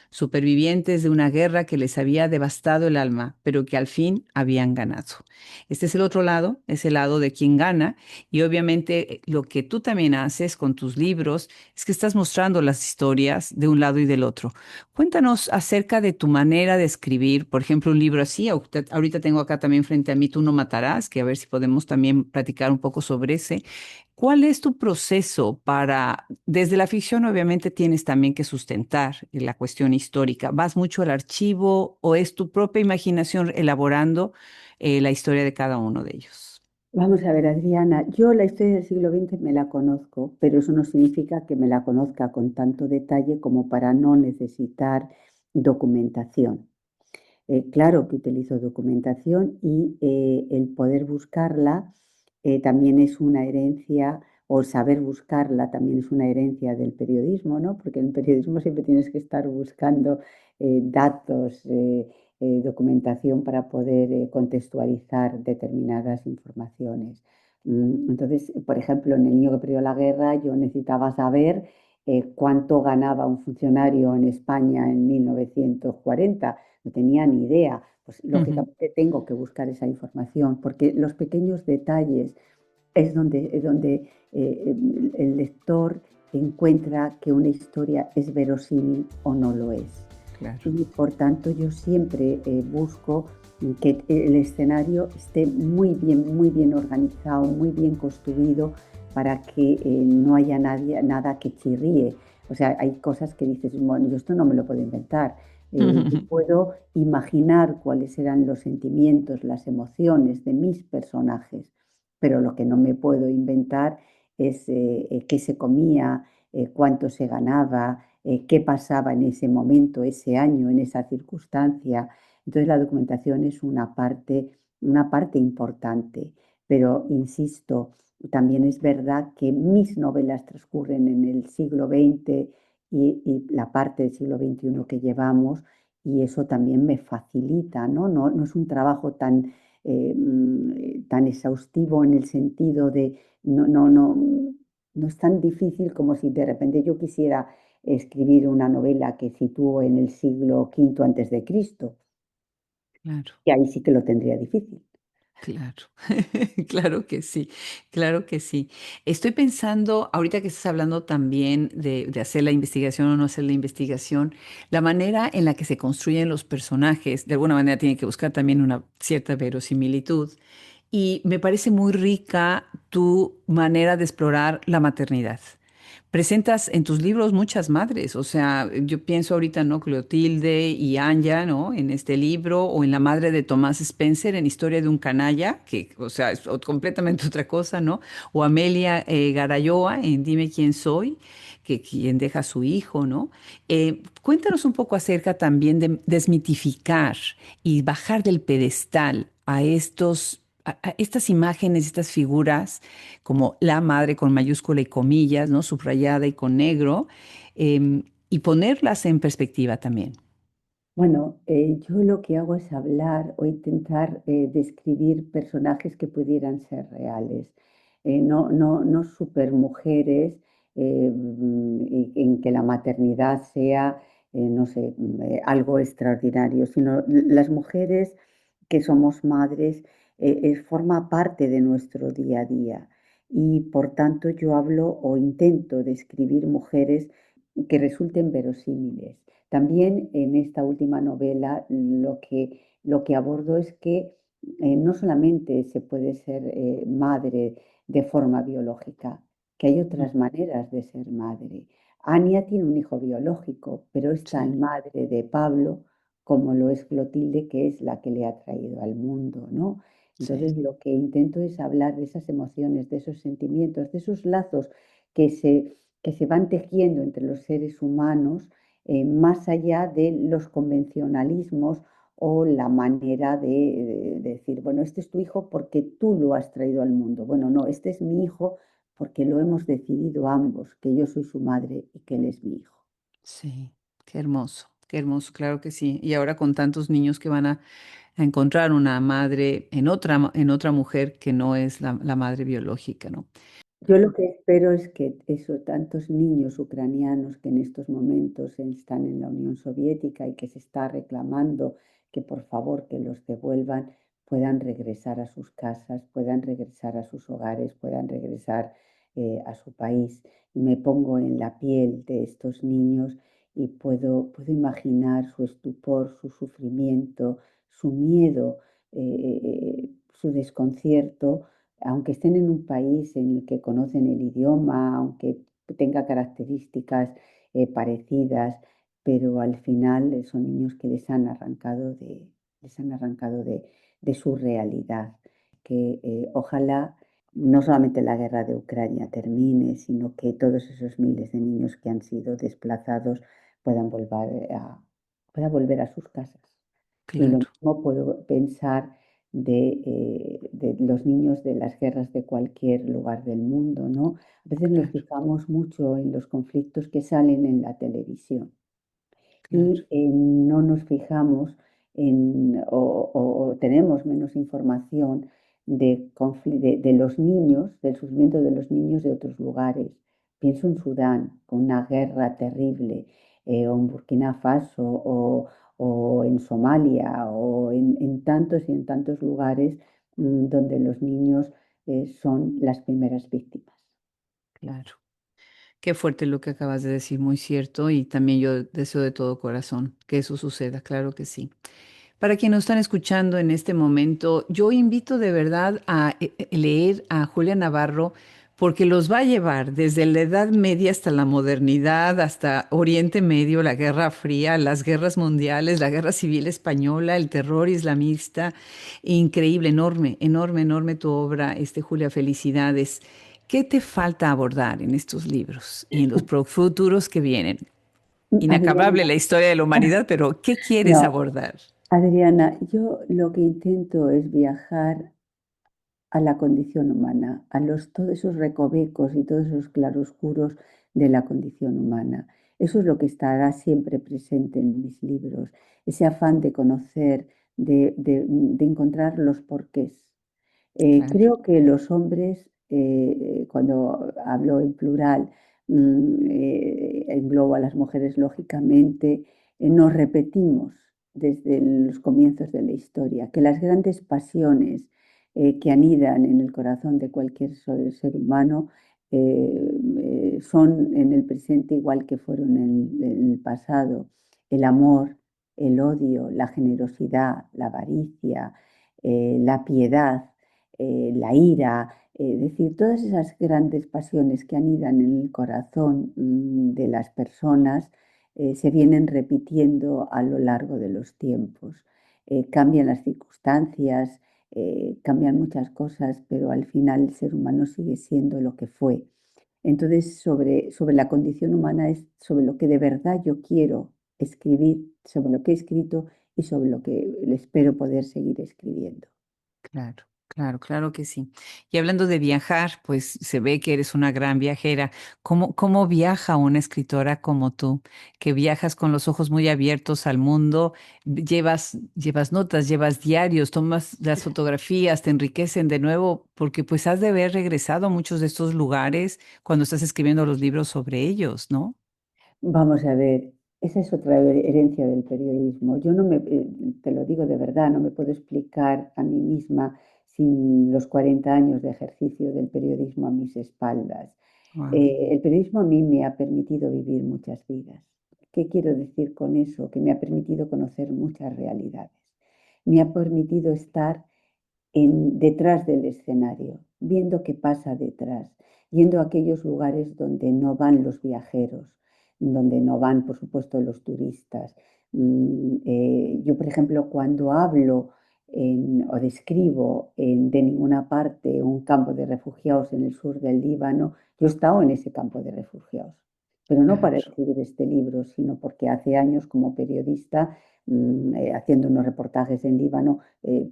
[SPEAKER 1] supervivientes de una guerra que les había devastado el alma, pero que al fin habían ganado. Este es el otro lado, es el lado de quien gana, y obviamente lo que tú también haces con tus libros es que estás mostrando las historias de un lado y del otro. Cuéntanos acerca de tu manera de escribir, por ejemplo, un libro así, ahorita tengo acá también frente a mí Tú no matarás, que a ver si podemos también platicar un poco sobre ese. ¿Cuál es tu proceso para, desde la ficción obviamente tienes también que sustentar la cuestión histórica? ¿Vas mucho al archivo o es tu propia imaginación elaborando la historia de cada uno de ellos?
[SPEAKER 2] Vamos a ver, Adriana, yo la historia del siglo XX me la conozco, pero eso no significa que me la conozca con tanto detalle como para no necesitar documentación. Claro que utilizo documentación y el poder buscarla también es una herencia, o saber buscarla también es una herencia del periodismo, ¿no? Porque en el periodismo siempre tienes que estar buscando datos documentación para poder contextualizar determinadas informaciones. Entonces, por ejemplo, en El niño que perdió la guerra, yo necesitaba saber cuánto ganaba un funcionario en España en 1940. No tenía ni idea. Pues
[SPEAKER 1] Ujú.
[SPEAKER 2] lógicamente tengo que buscar esa información porque los pequeños detalles es donde el lector encuentra que una historia es verosímil o no lo es.
[SPEAKER 1] Claro.
[SPEAKER 2] Y por tanto yo siempre busco que el escenario esté muy bien organizado, muy bien construido para que no haya nada que chirríe. O sea, hay cosas que dices, bueno, yo esto no me lo puedo inventar. Yo puedo imaginar cuáles eran los sentimientos, las emociones de mis personajes, pero lo que no me puedo inventar es qué se comía, cuánto se ganaba, qué pasaba en ese momento, ese año, en esa circunstancia. Entonces la documentación es una parte importante, pero insisto, también es verdad que mis novelas transcurren en el siglo XX y la parte del siglo XXI que llevamos, y eso también me facilita, ¿no? No es un trabajo tan exhaustivo en el sentido de no es tan difícil como si de repente yo quisiera escribir una novela que sitúo en el siglo V antes de Cristo,
[SPEAKER 1] Claro.
[SPEAKER 2] y ahí sí que lo tendría difícil.
[SPEAKER 1] Claro, claro que sí, claro que sí. Estoy pensando, ahorita que estás hablando también de hacer la investigación o no hacer la investigación, la manera en la que se construyen los personajes, de alguna manera tiene que buscar también una cierta verosimilitud. Y me parece muy rica tu manera de explorar la maternidad. Presentas en tus libros muchas madres, o sea, yo pienso ahorita, ¿no? Clotilde y Anya, ¿no? En este libro, o en la madre de Tomás Spencer, en Historia de un canalla, que, o sea, es completamente otra cosa, ¿no? O Amelia Garayoa en Dime quién soy, que quien deja a su hijo, ¿no? Cuéntanos un poco acerca también de desmitificar y bajar del pedestal a a estas imágenes, estas figuras como la madre con mayúscula y comillas, ¿no? Subrayada y con negro, y ponerlas en perspectiva también.
[SPEAKER 2] Bueno, yo lo que hago es hablar o intentar describir personajes que pudieran ser reales, no supermujeres en que la maternidad sea, no sé, algo extraordinario, sino las mujeres que somos madres, forma parte de nuestro día a día y por tanto yo hablo o intento describir mujeres que resulten verosímiles. También en esta última novela lo que abordo es que no solamente se puede ser madre de forma biológica, que hay
[SPEAKER 1] Mm.
[SPEAKER 2] otras maneras de ser madre. Ania tiene un hijo biológico, pero es
[SPEAKER 1] Sí,
[SPEAKER 2] tan madre de Pablo como lo es Clotilde, que es la que le ha traído al mundo, ¿no?
[SPEAKER 1] sí,
[SPEAKER 2] Entonces lo que intento es hablar de esas emociones, de esos sentimientos, de esos lazos que se van tejiendo entre los seres humanos, más allá de los convencionalismos o la manera de decir, bueno, este es tu hijo porque tú lo has traído al mundo. Bueno, no, este es mi hijo porque lo hemos decidido ambos, que yo soy su madre y que él es mi hijo.
[SPEAKER 1] sí. Qué hermoso, claro que sí. Y ahora con tantos niños que van a encontrar una madre en otra mujer que no es la madre biológica, ¿no?
[SPEAKER 2] Yo lo que espero es que tantos niños ucranianos que en estos momentos están en la Unión Soviética y que se está reclamando que por favor que los devuelvan, puedan regresar a sus casas, puedan regresar a sus hogares, puedan regresar a su país. Y me pongo en la piel de estos niños y puedo imaginar su estupor, su sufrimiento, su miedo, su desconcierto, aunque estén en un país en el que conocen el idioma, aunque tenga características parecidas, pero al final son niños que les han arrancado de su realidad. Que ojalá no solamente la guerra de Ucrania termine, sino que todos esos miles de niños que han sido desplazados puedan puedan volver a sus casas. Y lo
[SPEAKER 1] Claro,
[SPEAKER 2] mismo puedo pensar de los niños de las guerras de cualquier lugar del mundo, ¿no? A veces nos
[SPEAKER 1] claro,
[SPEAKER 2] fijamos mucho en los conflictos que salen en la televisión
[SPEAKER 1] claro.
[SPEAKER 2] y no nos fijamos o tenemos menos información de los niños, del sufrimiento de los niños de otros lugares. Pienso en Sudán, con una guerra terrible, o en Burkina Faso, o en Somalia, o en tantos y en tantos lugares donde los niños son las primeras víctimas.
[SPEAKER 1] Claro. Qué fuerte lo que acabas de decir, muy cierto, y también yo deseo de todo corazón que eso suceda, claro que sí. Para quienes nos están escuchando en este momento, yo invito de verdad a leer a Julia Navarro porque los va a llevar desde la Edad Media hasta la modernidad, hasta Oriente Medio, la Guerra Fría, las guerras mundiales, la Guerra Civil Española, el terror islamista. Increíble, enorme, enorme, enorme tu obra, Julia, felicidades. ¿Qué te falta abordar en estos libros y en los futuros que vienen? Inacabable
[SPEAKER 2] Adriana,
[SPEAKER 1] la historia de la humanidad, pero ¿qué quieres
[SPEAKER 2] no,
[SPEAKER 1] abordar?
[SPEAKER 2] Adriana, yo lo que intento es viajar a la condición humana, todos esos recovecos y todos esos claroscuros de la condición humana. Eso es lo que estará siempre presente en mis libros, ese afán de conocer, de encontrar los porqués.
[SPEAKER 1] Claro,
[SPEAKER 2] Creo que los hombres, cuando hablo en plural, englobo a las mujeres lógicamente, nos repetimos desde los comienzos de la historia, que las grandes pasiones que anidan en el corazón de cualquier ser humano son en el presente igual que fueron en el pasado. El amor, el odio, la generosidad, la avaricia, la piedad, la ira, es decir, todas esas grandes pasiones que anidan en el corazón de las personas se vienen repitiendo a lo largo de los tiempos. Cambian las circunstancias, cambian muchas cosas, pero al final el ser humano sigue siendo lo que fue. Entonces, sobre la condición humana es sobre lo que de verdad yo quiero escribir, sobre lo que he escrito y sobre lo que espero poder seguir escribiendo.
[SPEAKER 1] claro, claro, claro que sí. Y hablando de viajar, pues se ve que eres una gran viajera. ¿Cómo viaja una escritora como tú, que viajas con los ojos muy abiertos al mundo? Llevas notas, llevas diarios, tomas las fotografías, te enriquecen de nuevo, porque pues has de haber regresado a muchos de estos lugares cuando estás escribiendo los libros sobre ellos, ¿no?
[SPEAKER 2] Vamos a ver, esa es otra herencia del periodismo. Yo no me, te lo digo de verdad, no me puedo explicar a mí misma sin los 40 años de ejercicio del periodismo a mis espaldas.
[SPEAKER 1] Wow,
[SPEAKER 2] El periodismo a mí me ha permitido vivir muchas vidas. ¿Qué quiero decir con eso? Que me ha permitido conocer muchas realidades. Me ha permitido estar detrás del escenario, viendo qué pasa detrás, yendo a aquellos lugares donde no van los viajeros, donde no van, por supuesto, los turistas. Yo, por ejemplo, cuando hablo o describo de ninguna parte un campo de refugiados en el sur del Líbano, yo he estado en ese campo de refugiados, pero no para
[SPEAKER 1] claro,
[SPEAKER 2] escribir este libro, sino porque hace años como periodista, haciendo unos reportajes en Líbano,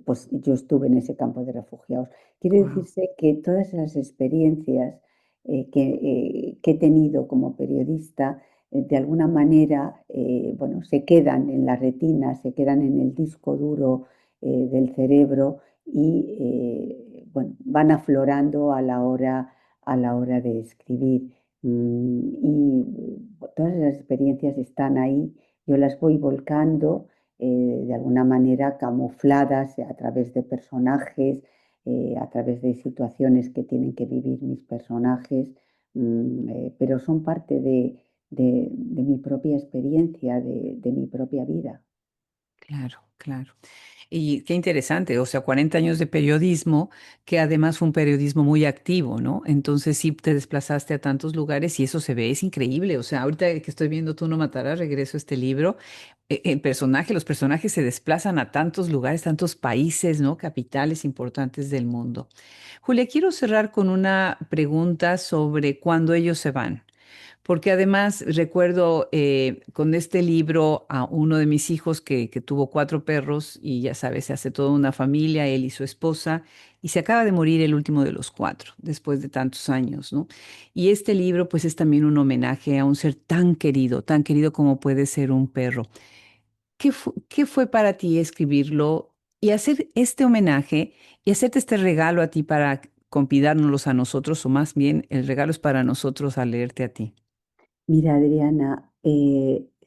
[SPEAKER 2] pues yo estuve en ese campo de refugiados. Quiere
[SPEAKER 1] wow,
[SPEAKER 2] decirse que todas esas experiencias que he tenido como periodista, de alguna manera, bueno, se quedan en la retina, se quedan en el disco duro del cerebro y, bueno, van aflorando a la hora de escribir. Y todas esas experiencias están ahí, yo las voy volcando de alguna manera camufladas a través de personajes, a través de situaciones que tienen que vivir mis personajes, pero son parte de mi propia experiencia, de mi propia vida.
[SPEAKER 1] claro, claro. Y qué interesante, o sea, 40 años de periodismo, que además fue un periodismo muy activo, ¿no? Entonces sí te desplazaste a tantos lugares y eso se ve, es increíble. O sea, ahorita que estoy viendo Tú no matarás, regreso a este libro, los personajes se desplazan a tantos lugares, tantos países, ¿no? Capitales importantes del mundo. Julia, quiero cerrar con una pregunta sobre cuándo ellos se van. Porque además recuerdo con este libro a uno de mis hijos que tuvo 4 perros y ya sabes, se hace toda una familia, él y su esposa, y se acaba de morir el último de los 4 después de tantos años, ¿no? Y este libro pues es también un homenaje a un ser tan querido como puede ser un perro. qué fue para ti escribirlo y hacer este homenaje y hacerte este regalo a ti para convidárnoslos a nosotros, o más bien el regalo es para nosotros al leerte a ti?
[SPEAKER 2] Mira, Adriana,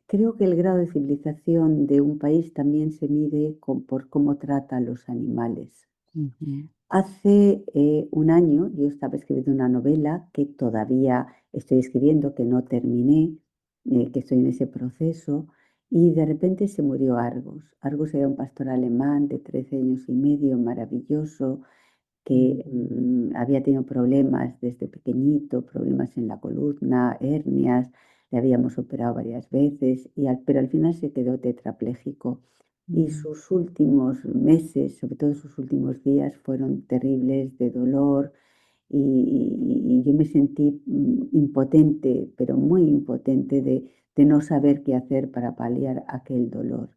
[SPEAKER 2] creo que el grado de civilización de un país también se mide por cómo trata a los animales.
[SPEAKER 1] Ujú.
[SPEAKER 2] Hace un año yo estaba escribiendo una novela que todavía estoy escribiendo, que no terminé, que estoy en ese proceso, y de repente se murió Argos. Argos era un pastor alemán de 13 años y medio, maravilloso, que había tenido problemas desde pequeñito, problemas en la columna, hernias, le habíamos operado varias veces, pero al final se quedó tetrapléjico. Y
[SPEAKER 1] Mm.
[SPEAKER 2] sus últimos meses, sobre todo sus últimos días, fueron terribles de dolor y yo me sentí impotente, pero muy impotente de no saber qué hacer para paliar aquel dolor.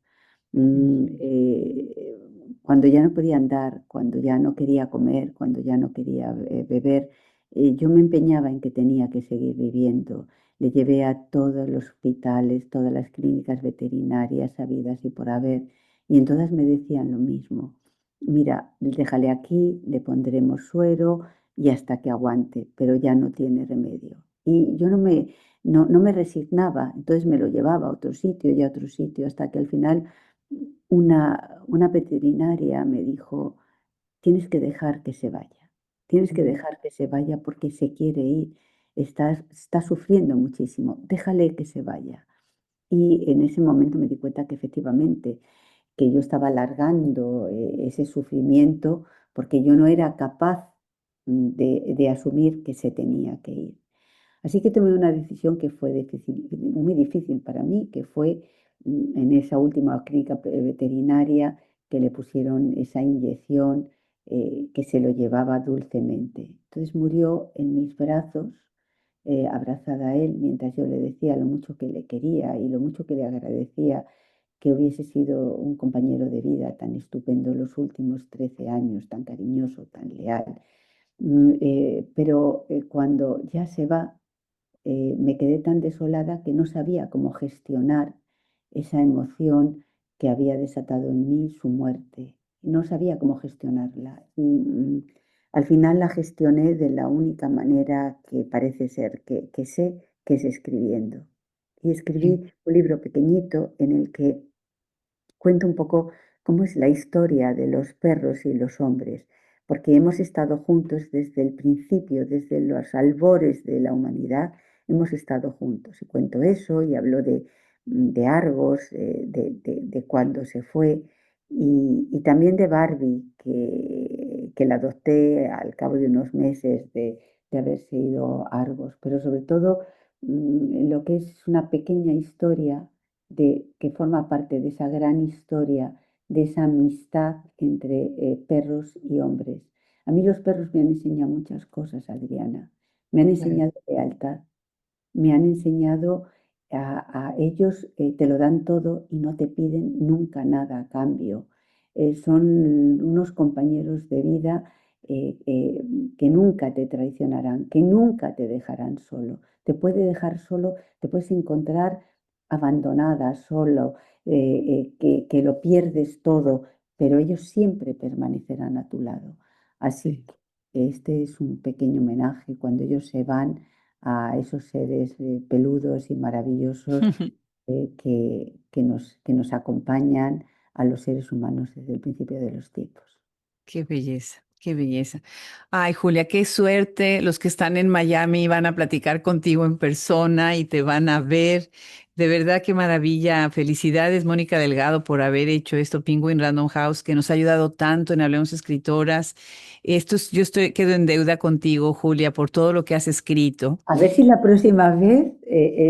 [SPEAKER 2] Cuando ya no podía andar, cuando ya no quería comer, cuando ya no quería beber, yo me empeñaba en que tenía que seguir viviendo. Le llevé a todos los hospitales, todas las clínicas veterinarias habidas y por haber, y en todas me decían lo mismo. Mira, déjale aquí, le pondremos suero y hasta que aguante, pero ya no tiene remedio. Y yo no me resignaba, entonces me lo llevaba a otro sitio y a otro sitio, hasta que al final una veterinaria me dijo, tienes que dejar que se vaya, tienes que
[SPEAKER 1] Mm.
[SPEAKER 2] dejar que se vaya porque se quiere ir, está sufriendo muchísimo, déjale que se vaya. Y en ese momento me di cuenta que efectivamente, que yo estaba alargando ese sufrimiento porque yo no era capaz de asumir que se tenía que ir. Así que tomé una decisión que fue difícil, muy difícil para mí, que fue en esa última clínica veterinaria que le pusieron esa inyección que se lo llevaba dulcemente. Entonces murió en mis brazos, abrazada a él, mientras yo le decía lo mucho que le quería y lo mucho que le agradecía que hubiese sido un compañero de vida tan estupendo los últimos 13 años, tan cariñoso, tan leal. Pero cuando ya se va, me quedé tan desolada que no sabía cómo gestionar esa emoción que había desatado en mí su muerte. No sabía cómo gestionarla. Y al final la gestioné de la única manera que parece ser que sé, que es escribiendo. Y
[SPEAKER 1] Sí.
[SPEAKER 2] escribí un libro pequeñito en el que cuento un poco cómo es la historia de los perros y los hombres, porque hemos estado juntos desde el principio, desde los albores de la humanidad, hemos estado juntos. Y cuento eso y hablo de Argos, de cuando se fue, y también de Barbie, que la adopté al cabo de unos meses de haberse ido a Argos, pero sobre todo lo que es una pequeña historia que forma parte de esa gran historia, de esa amistad entre perros y hombres. A mí los perros me han enseñado muchas cosas, Adriana. Me han
[SPEAKER 1] Claro.
[SPEAKER 2] enseñado lealtad, me han enseñado a ellos, te lo dan todo y no te piden nunca nada a cambio. Son unos compañeros de vida que nunca te traicionarán, que nunca te dejarán solo. Te puede dejar solo, te puedes encontrar abandonada, solo, que lo pierdes todo, pero ellos siempre permanecerán a tu lado. Así
[SPEAKER 1] Sí.
[SPEAKER 2] que este es un pequeño homenaje cuando ellos se van a esos seres peludos y maravillosos que nos acompañan a los seres humanos desde el principio de los tiempos.
[SPEAKER 1] Qué belleza, qué belleza. Ay, Julia, qué suerte. Los que están en Miami van a platicar contigo en persona y te van a ver. De verdad, qué maravilla. Felicidades, Mónica Delgado, por haber hecho esto, Penguin Random House, que nos ha ayudado tanto en Hablemos Escritoras. Quedo en deuda contigo, Julia, por todo lo que has escrito.
[SPEAKER 2] A ver si la próxima vez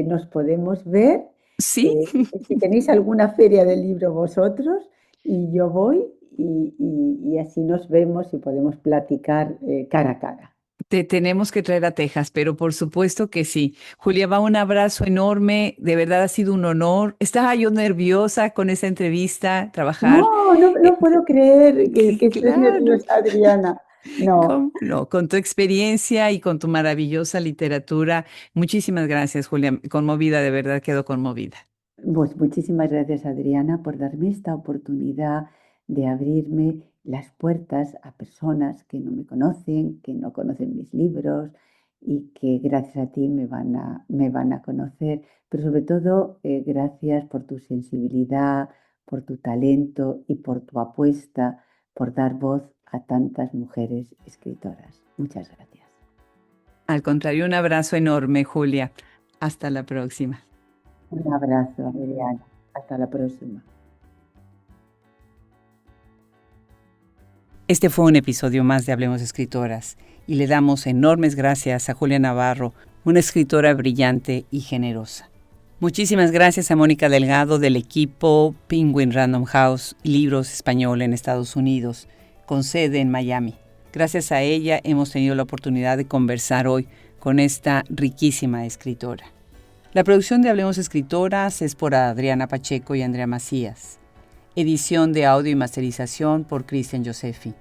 [SPEAKER 2] nos podemos ver.
[SPEAKER 1] Sí,
[SPEAKER 2] eh, si tenéis alguna feria del libro vosotros y yo voy y así nos vemos y podemos platicar cara a cara.
[SPEAKER 1] te tenemos que traer a Texas, pero por supuesto que sí. Julia, va un abrazo enorme. De verdad ha sido un honor. Estaba yo nerviosa con esa entrevista, trabajar.
[SPEAKER 2] No puedo creer que estés
[SPEAKER 1] Claro,
[SPEAKER 2] nerviosa, Adriana. No,
[SPEAKER 1] no, con tu experiencia y con tu maravillosa literatura. Muchísimas gracias, Julia. Conmovida, de verdad quedo conmovida.
[SPEAKER 2] Pues muchísimas gracias, Adriana, por darme esta oportunidad de abrirme las puertas a personas que no me conocen, que no conocen mis libros y que gracias a ti me van a conocer. Pero sobre todo, gracias por tu sensibilidad, por tu talento y por tu apuesta por dar voz a tantas mujeres escritoras. Muchas gracias.
[SPEAKER 1] Al contrario, un abrazo enorme, Julia. Hasta la próxima.
[SPEAKER 2] Un abrazo, Adriana. Hasta la próxima.
[SPEAKER 1] Este fue un episodio más de Hablemos Escritoras y le damos enormes gracias a Julia Navarro, una escritora brillante y generosa. Muchísimas gracias a Mónica Delgado del equipo Penguin Random House Libros Español en Estados Unidos, con sede en Miami. Gracias a ella hemos tenido la oportunidad de conversar hoy con esta riquísima escritora. La producción de Hablemos Escritoras es por Adriana Pacheco y Andrea Macías. Edición de audio y masterización por Cristian Josefi.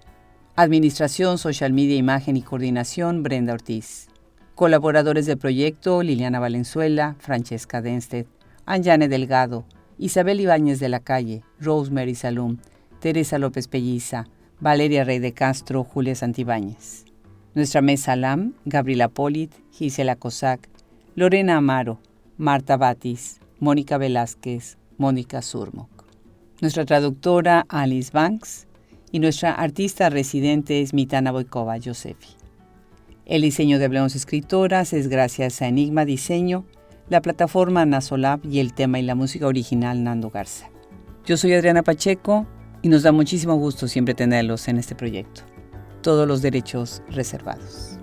[SPEAKER 1] Administración, social media, imagen y coordinación, Brenda Ortiz. Colaboradores del proyecto, Liliana Valenzuela, Francesca Denstedt, Anjane Delgado, Isabel Ibáñez de la Calle, Rosemary Salum, Teresa López Pelliza, Valeria Rey de Castro, Julia Santibáñez. Nuestra mesa LAM, Gabriela Polit, Gisela Cosac, Lorena Amaro, Marta Batis, Mónica Velázquez, Mónica Surmoc. Nuestra traductora Alice Banks y nuestra artista residente es Mitana Boykova Josefi. El diseño de Hablemos Escritoras es gracias a Enigma Diseño, la plataforma Nasolab y el tema y la música original Nando Garza. Yo soy Adriana Pacheco y nos da muchísimo gusto siempre tenerlos en este proyecto. Todos los derechos reservados.